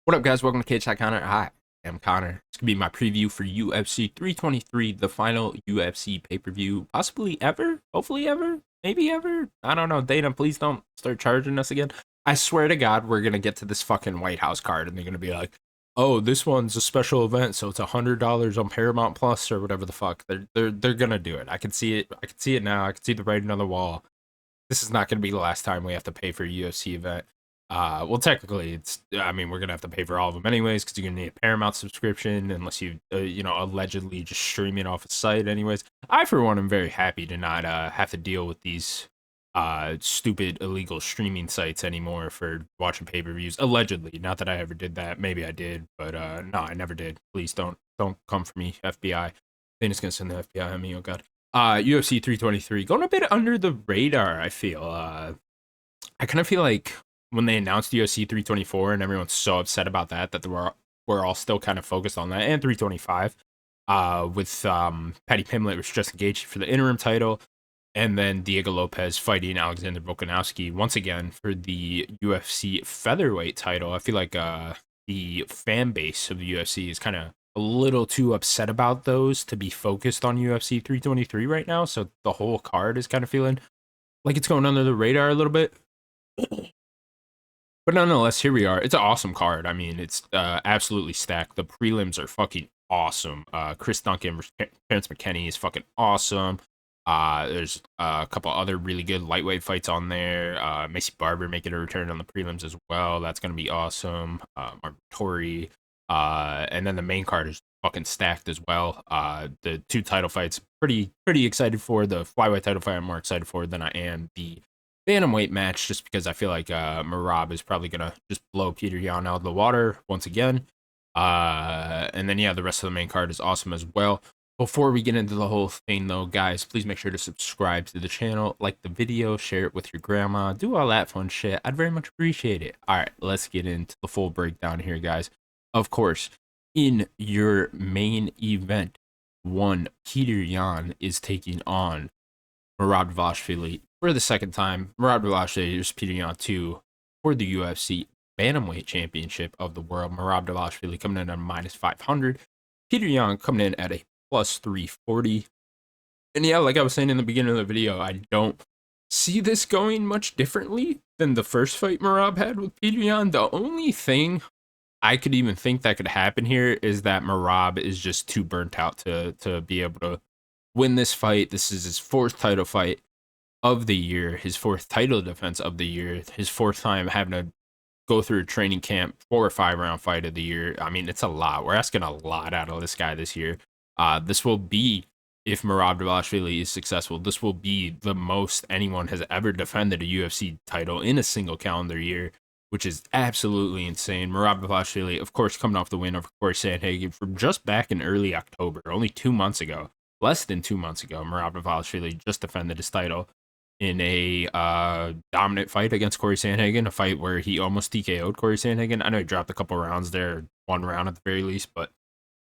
What up, guys? Welcome to Cage Connor. Hi, I'm Connor. It's gonna be my preview for UFC 323, the final UFC pay-per-view, possibly ever, hopefully ever, maybe ever. I don't know. Dana, please don't start charging us again. I swear to God, we're gonna get to this fucking White House card, and they're gonna be like, "Oh, this one's a special event, so it's $100 on Paramount Plus or whatever the fuck." They're gonna do it. I can see it. I can see it now. I can see the writing on the wall. This is not gonna be the last time we have to pay for a UFC event. Well, technically, I mean, we're gonna have to pay for all of them anyways, because you're gonna need a Paramount subscription, unless you, allegedly just stream it off a site. Anyways, I for one am very happy to not have to deal with these stupid illegal streaming sites anymore for watching pay-per-views. Allegedly, not that I ever did that. Maybe I did, but no, I never did. Please don't come for me, FBI. They're just gonna send the FBI on me. Oh God. UFC 323 going a bit under the radar. I feel. I kind of feel like when they announced UFC 324 and everyone's so upset about that we're all still kind of focused on that, and 325 with Paddy Pimblett was just engaged for the interim title, and then Diego Lopez fighting Alexander Volkanovski once again for the UFC featherweight title. I feel like the fan base of the UFC is kind of a little too upset about those to be focused on UFC 323 right now, so the whole card is kind of feeling like it's going under the radar a little bit. But nonetheless, here we are. It's an awesome card. I mean, it's absolutely stacked. The prelims are fucking awesome. Chris Duncan versus Terrence McKinney is fucking awesome. There's a couple other really good lightweight fights on there. Macy Barber making a return on the prelims as well. That's going to be awesome. Mark Tory. And then the main card is fucking stacked as well. The two title fights, pretty excited for. The flyweight title fight I'm more excited for than I am the bantamweight match, just because I feel like Merab is probably gonna just blow Peter Yan out of the water once again. And then yeah, the rest of the main card is awesome as well. Before we get into the whole thing though, guys, please make sure to subscribe to the channel, like the video, share it with your grandma, do all that fun shit. I'd very much appreciate it. All right, let's get into the full breakdown here, guys. Of course, in your main event, Peter Yan is taking on Merab Dvalishvili for the second time. Merab Dvalishvili is Peter Yan 2 for the UFC Bantamweight Championship of the world. Merab Dvalishvili coming in at -500. Peter Yan coming in at a +340. And yeah, like I was saying in the beginning of the video, I don't see this going much differently than the first fight Merab had with Peter Yan. The only thing I could even think that could happen here is that Merab is just too burnt out to be able to win this fight. This is his fourth title fight of the year, his fourth title defense of the year, his fourth time having to go through a training camp, 4 or 5 round fight of the year. I mean, it's a lot. We're asking a lot out of this guy this year. This will be, if Merab Dvalishvili is successful, this will be the most anyone has ever defended a UFC title in a single calendar year, which is absolutely insane. Merab Dvalishvili, of course, coming off the win over Corey Sandhagen from just back in early October, only 2 months ago. Less than 2 months ago, Merab Dvalishvili just defended his title in a dominant fight against Corey Sandhagen, a fight where he almost TKO'd Corey Sandhagen. I know he dropped a couple rounds there, 1 round at the very least, but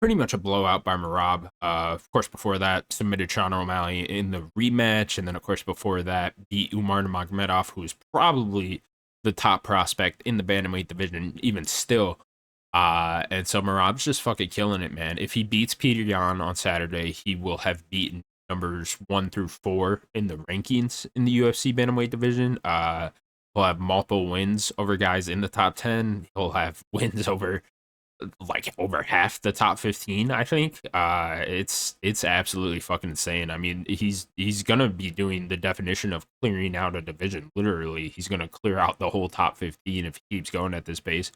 pretty much a blowout by Merab. Of course, before that, submitted Sean O'Malley in the rematch, and then, of course, before that, beat Umar Nurmagomedov, who is probably the top prospect in the bantamweight division, even still. And so Merab's just fucking killing it, man. If he beats Peter Yan on Saturday, he will have beaten numbers 1 through 4 in the rankings in the UFC bantamweight division. He'll have multiple wins over guys in the top 10. He'll have wins over half the top 15, I think. It's absolutely fucking insane. I mean, he's gonna be doing the definition of clearing out a division. Literally, he's gonna clear out the whole top 15 if he keeps going at this pace.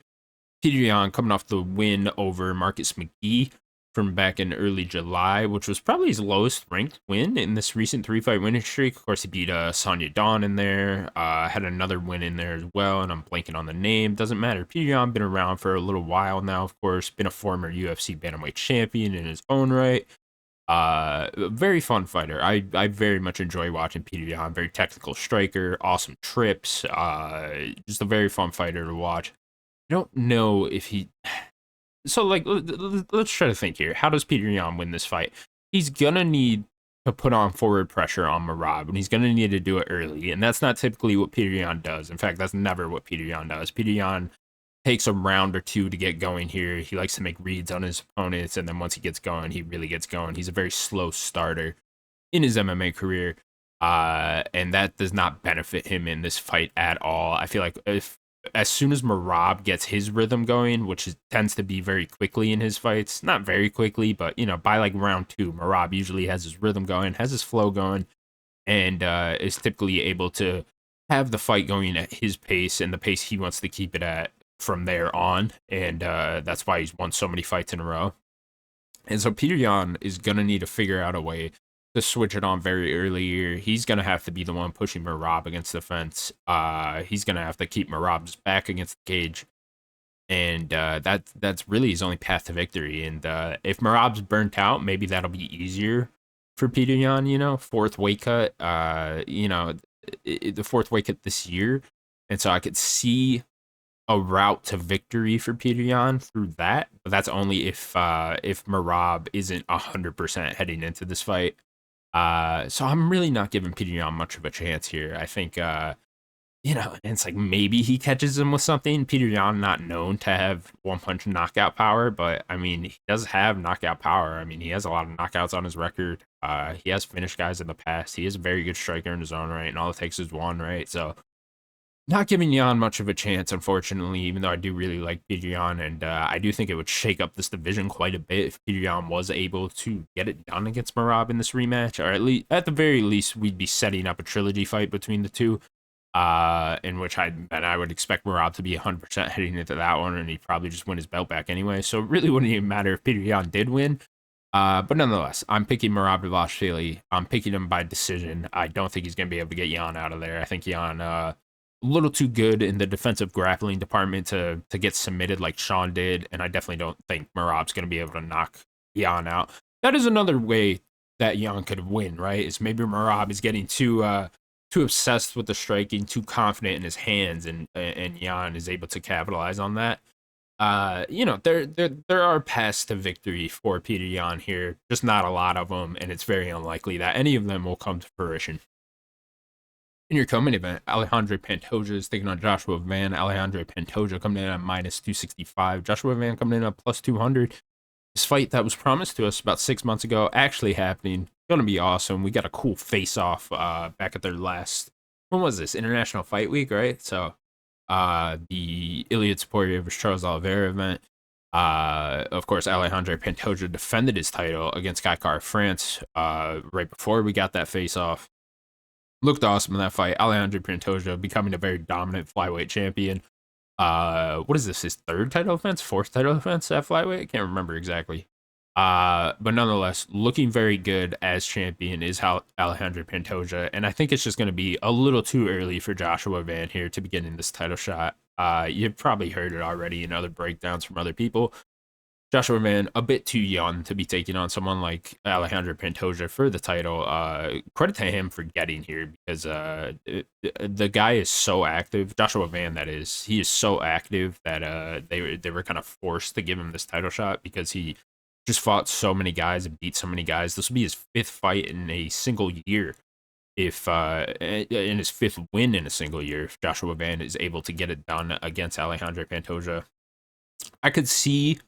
Peter Yan coming off the win over Marcus McGee from back in early July, which was probably his lowest ranked win in this recent 3-fight winning streak. Of course, he beat Sonya Dawn in there, had another win in there as well, and I'm blanking on the name. Doesn't matter. Peter Yan been around for a little while now, of course, been a former UFC bantamweight champion in his own right. Very fun fighter. I very much enjoy watching Peter Yan. Very technical striker, awesome trips, just a very fun fighter to watch. I don't know if he... So, like, let's try to think here. How does Peter Yan win this fight? He's gonna need to put on forward pressure on Merab, and he's gonna need to do it early, and that's not typically what Peter Yan does. In fact, that's never what Peter Yan does. Peter Yan takes a round or two to get going here. He likes to make reads on his opponents, and then once he gets going, he really gets going. He's a very slow starter in his MMA career, and that does not benefit him in this fight at all. I feel like if as soon as Merab gets his rhythm going, which tends to be very quickly in his fights, not very quickly, but by like round two, Merab usually has his rhythm going, has his flow going, and is typically able to have the fight going at his pace and the pace he wants to keep it at from there on. And that's why he's won so many fights in a row. And so Peter Yan is going to need to figure out a way to switch it on very early here. He's going to have to be the one pushing Merab against the fence. He's going to have to keep Merab's back against the cage. And that's really his only path to victory. And if Merab's burnt out, maybe that'll be easier for Peter Yan, fourth weight cut, the fourth weight cut this year. And so I could see a route to victory for Peter Yan through that, but that's only if Merab isn't 100% heading into this fight. So I'm really not giving Peter Yan much of a chance here. I think and it's like maybe he catches him with something. Peter Yan not known to have one punch knockout power, but I mean he does have knockout power. I mean he has a lot of knockouts on his record. He has finished guys in the past. He is a very good striker in his own right, and all it takes is one, right? So not giving Yan much of a chance, unfortunately, even though I do really like Peter Yan, and I do think it would shake up this division quite a bit if Peter Yan was able to get it done against Merab in this rematch, or at the very least, we'd be setting up a trilogy fight between the two, in which I would expect Merab to be 100% heading into that one, and he'd probably just win his belt back anyway, so it really wouldn't even matter if Peter Yan did win. But nonetheless, I'm picking Merab Dvalishvili. I'm picking him by decision. I don't think he's going to be able to get Yan out of there. I think Yan, a little too good in the defensive grappling department to get submitted like Sean did, and I definitely don't think Merab's going to be able to knock Yan out. That is another way that Yan could win, right? Is maybe Merab is getting too obsessed with the striking, too confident in his hands, and Yan is able to capitalize on that. There are paths to victory for Peter Yan here, just not a lot of them, and it's very unlikely that any of them will come to fruition. In your co-main event, Alejandro Pantoja is taking on Joshua Van. Alejandro Pantoja coming in at minus 265. Joshua Van coming in at plus 200. This fight that was promised to us about 6 months ago actually happening. Going to be awesome. We got a cool face-off back at their last, when was this? International Fight Week, right? So the Iliad Superior vs. Charles Oliveira event. Of course, Alejandro Pantoja defended his title against Kai Kara-France right before we got that face-off. Looked awesome in that fight. Alejandro Pantoja becoming a very dominant flyweight champion. What is this? His third title defense? Fourth title defense at flyweight? I can't remember exactly. But nonetheless, looking very good as champion is Alejandro Pantoja, and I think it's just going to be a little too early for Joshua Van here to begin in this title shot. You've probably heard it already in other breakdowns from other people. Joshua Van, a bit too young to be taking on someone like Alejandro Pantoja for the title. Credit to him for getting here because the guy is so active. Joshua Van, that is, he is so active that they were kind of forced to give him this title shot because he just fought so many guys and beat so many guys. This will be his fifth fight in a single year. If in his fifth win in a single year, if Joshua Van is able to get it done against Alejandro Pantoja, I could see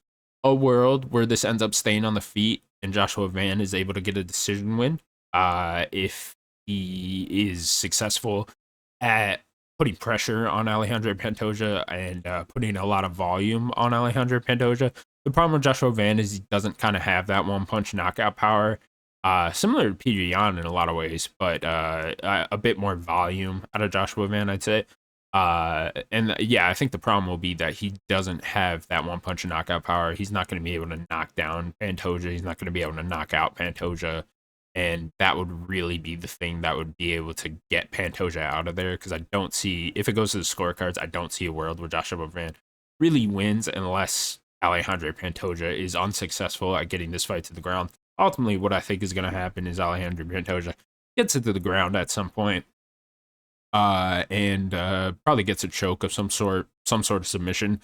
a world where this ends up staying on the feet and Joshua Van is able to get a decision win if he is successful at putting pressure on Alejandro Pantoja and putting a lot of volume on Alejandro Pantoja. The problem with Joshua Van is he doesn't kind of have that one-punch knockout power, similar to Peter Yan in a lot of ways, but a bit more volume out of Joshua Van, I'd say. I think the problem will be that he doesn't have that one punch knockout power. He's not going to be able to knock down Pantoja. He's not going to be able to knock out Pantoja. And that would really be the thing that would be able to get Pantoja out of there. Because I don't see, if it goes to the scorecards, I don't see a world where Joshua Van really wins unless Alejandro Pantoja is unsuccessful at getting this fight to the ground. Ultimately, what I think is going to happen is Alejandro Pantoja gets it to the ground at some point. And probably gets a choke of some sort of submission,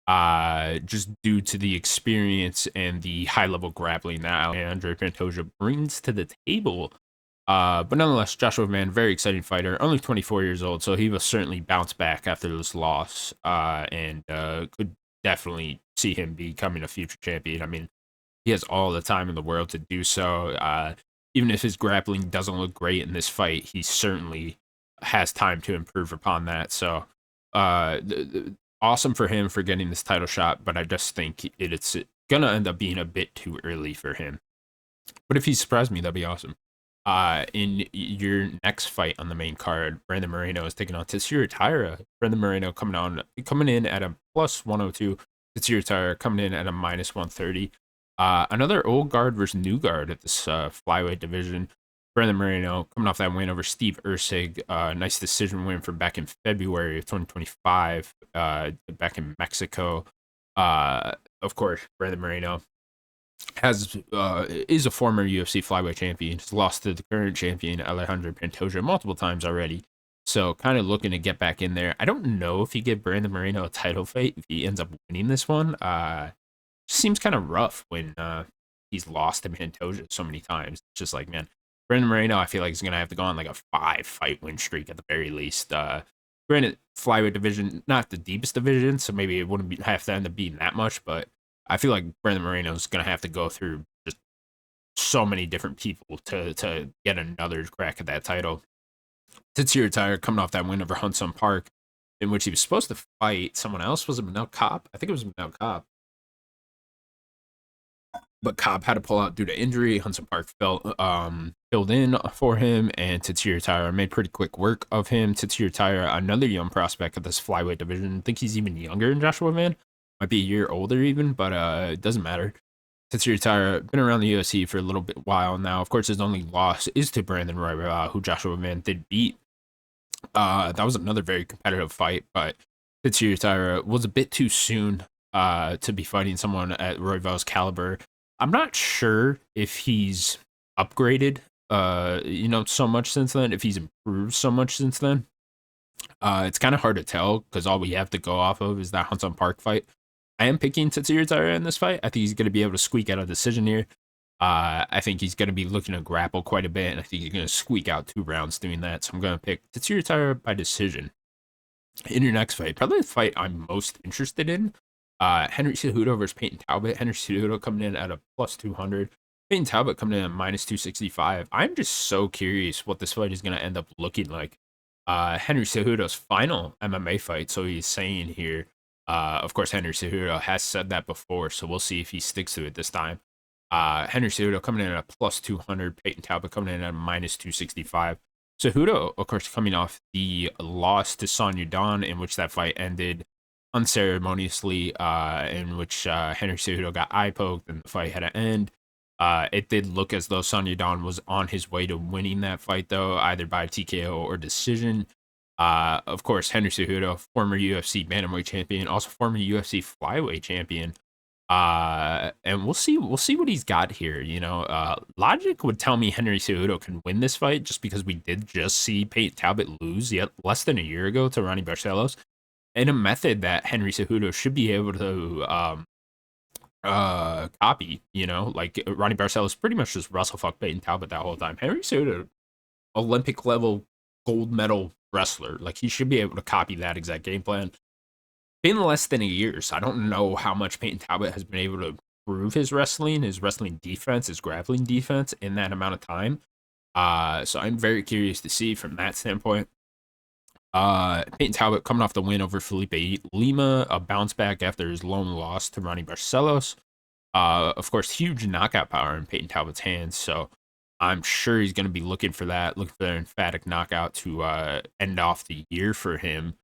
just due to the experience and the high level grappling that Alejandro Pantoja brings to the table. But nonetheless, Joshua Van, very exciting fighter, only 24 years old, so he will certainly bounce back after this loss, and could definitely see him becoming a future champion. I mean, he has all the time in the world to do so. Even if his grappling doesn't look great in this fight, he certainly has time to improve upon that. So, awesome for him for getting this title shot, but I just think it's gonna end up being a bit too early for him. But if he surprised me, that'd be awesome. In your next fight on the main card, Brandon Moreno is taking on Tatsuro Taira. Brandon Moreno coming in at a plus 102. Tatsuro Taira coming in at a minus 130. Another old guard versus new guard at this flyweight division. Brandon Moreno coming off that win over Steve Ursig. Nice decision win from back in February of 2025, back in Mexico. Of course, Brandon Moreno is a former UFC flyweight champion. He's lost to the current champion Alejandro Pantoja multiple times already. So kind of looking to get back in there. I don't know if he give Brandon Moreno a title fight if he ends up winning this one. Seems kind of rough when he's lost to Pantoja so many times. It's just like, man, Brandon Moreno, I feel like he's gonna have to go on like a 5-fight win streak at the very least. Granted, flyweight division, not the deepest division, so maybe it wouldn't have to end up being that much, but I feel like Brandon Moreno is going to have to go through just so many different people to get another crack at that title. Tatsuro Taira coming off that win over Hudson Park, in which he was supposed to fight someone else. Was it Manel Kopp? I think it was Manel Kopp. But Cobb had to pull out due to injury. Hudson Park filled in for him, and Tatsuro Taira made pretty quick work of him. Tatsuro Taira, another young prospect of this flyweight division. I think he's even younger than Joshua Van. Might be a year older even, but it doesn't matter. Tatsuro Taira been around the UFC for a little bit while now. Of course, his only loss is to Brandon Roy, who Joshua Van did beat. That was another very competitive fight, but Tatsuro Taira was a bit too soon to be fighting someone at Royval's caliber. I'm not sure if he's upgraded, so much since then, if he's improved so much since then. It's kind of hard to tell because all we have to go off of is that Hudson Park fight. I am picking Tatsuro Taira in this fight. I think he's going to be able to squeak out a decision here. I think he's going to be looking to grapple quite a bit, and I think he's going to squeak out 2 rounds doing that. So I'm going to pick Tatsuro Taira by decision. In your next fight, probably the fight I'm most interested in, Henry Cejudo versus Peyton Talbot. Henry Cejudo coming in at a plus 200. Peyton Talbot coming in at minus 265. I'm just so curious what this fight is going to end up looking like. Henry Cejudo's final MMA fight, so he's saying here. Of course, Henry Cejudo has said that before, so we'll see if he sticks to it this time. Henry Cejudo coming in at a plus 200. Peyton Talbot coming in at a minus 265. Cejudo, of course, coming off the loss to Sonya Dawn, in which that fight ended unceremoniously, in which Henry Cejudo got eye poked and the fight had to end. It did look as though Sonya Dawn was on his way to winning that fight, though, either by TKO or decision. Of course, Henry Cejudo, former UFC bantamweight champion, also former UFC flyweight champion. And we'll see what he's got here. Logic would tell me Henry Cejudo can win this fight just because we did just see Peyton Talbot lose yet less than a year ago to Ronnie Barcelos, in a method that Henry Cejudo should be able to copy. Like Ronnie Barcelos pretty much just Russell fuck Peyton Talbot that whole time. Henry Cejudo, Olympic level gold medal wrestler, like he should be able to copy that exact game plan. Been less than a year, so I don't know how much Peyton Talbot has been able to improve his wrestling defense, his grappling defense in that amount of time. So I'm very curious to see from that standpoint. Peyton Talbot coming off the win over Felipe Lima, a bounce back after his lone loss to Ronnie Barcelos. Of course, huge knockout power in Peyton Talbot's hands, so I'm sure he's going to be looking for an emphatic knockout to end off the year for him.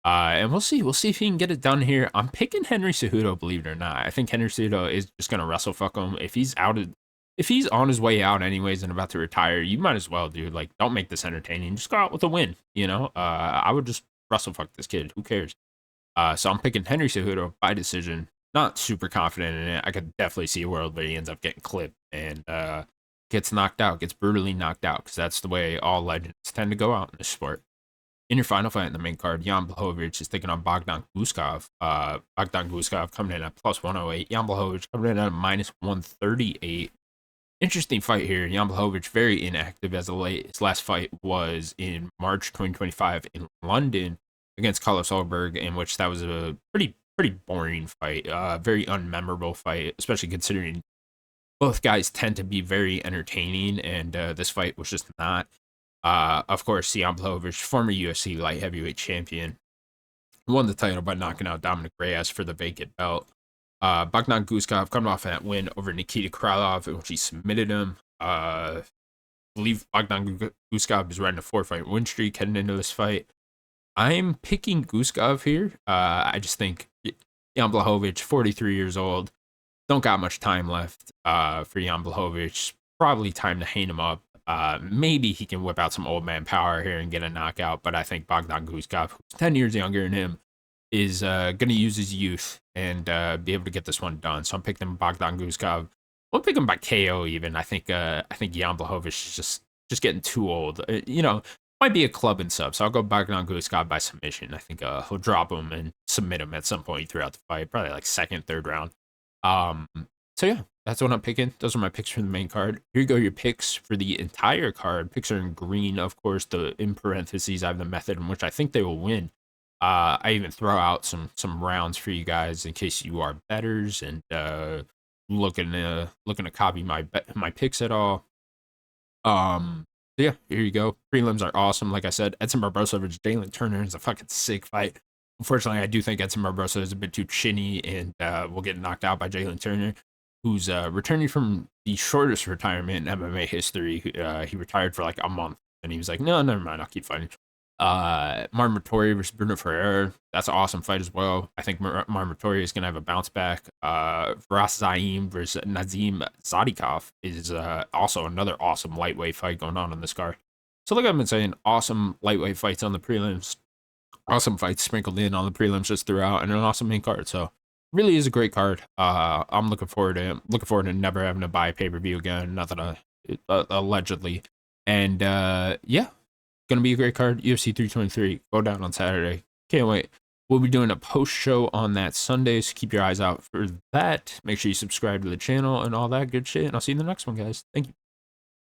And we'll see if he can get it done here. I'm picking Henry Cejudo, believe it or not. I think Henry Cejudo is just going to wrestle fuck him. If he's on his way out anyways and about to retire, you might as well, dude. Like, don't make this entertaining. Just go out with a win, I would just wrestle fuck this kid. Who cares? So I'm picking Henry Cejudo by decision. Not super confident in it. I could definitely see a world where he ends up getting clipped and gets knocked out, gets brutally knocked out, because that's the way all legends tend to go out in this sport. In your final fight in the main card, Jan Blachowicz is taking on Bogdan Guskov. Bogdan Guskov coming in at plus 108. Jan Blachowicz coming in at minus 138. Interesting fight here. Jan Blachowicz very inactive as of late. His last fight was in March 2025 in London against Carlos Ulberg, in which that was a pretty boring fight. Very unmemorable fight, especially considering both guys tend to be very entertaining, and this fight was just not. Of course, Jan Blachowicz, former UFC light heavyweight champion, won the title by knocking out Dominic Reyes for the vacant belt. Bogdan Guskov coming off that win over Nikita Krylov, in which he submitted him. I believe Bogdan Guskov is riding a 4-fight win streak heading into this fight. I'm picking Guskov here. I just think Jan Blachowicz, 43 years old, don't got much time left for Jan Blachowicz. Probably time to hang him up. Maybe he can whip out some old man power here and get a knockout, but I think Bogdan Guskov, who's 10 years younger than him, is going to use his youth and be able to get this one done. So I'm picking Bogdan Guskov. I'll pick him by KO even. I think Jan Blachowicz is just getting too old. Might be a club and sub. So I'll go Bogdan Guskov by submission. I think he'll drop him and submit him at some point throughout the fight, probably like second, third round. So yeah, that's what I'm picking. Those are my picks for the main card. Here you go, your picks for the entire card. Picks are in green, of course. In parentheses, I have the method in which I think they will win. I even throw out some rounds for you guys in case you are bettors and looking to copy my picks at all. So yeah, here you go. Prelims are awesome. Like I said, Edson Barbosa versus Jalen Turner is a fucking sick fight. Unfortunately, I do think Edson Barbosa is a bit too chinny and will get knocked out by Jalen Turner, who's returning from the shortest retirement in MMA history. He retired for like a month, and he was like, no, never mind, I'll keep fighting. Martin Vettori versus Bruno Ferreira. That's an awesome fight as well. I think Martin Vettori is going to have a bounce back. Faraz Zaim versus Nazim Zadikov is also another awesome lightweight fight going on in this card. So like I've been saying, awesome lightweight fights on the prelims. Awesome fights sprinkled in on the prelims just throughout, and an awesome main card. So really is a great card. I'm looking forward to never having to buy a pay-per-view again. Not that allegedly. And yeah, gonna be a great card. UFC 323 go down on Saturday. Can't wait. We'll be doing a post show on that Sunday, so keep your eyes out for that. Make sure you subscribe to the channel and all that good shit. And I'll see you in the next one, guys. Thank you.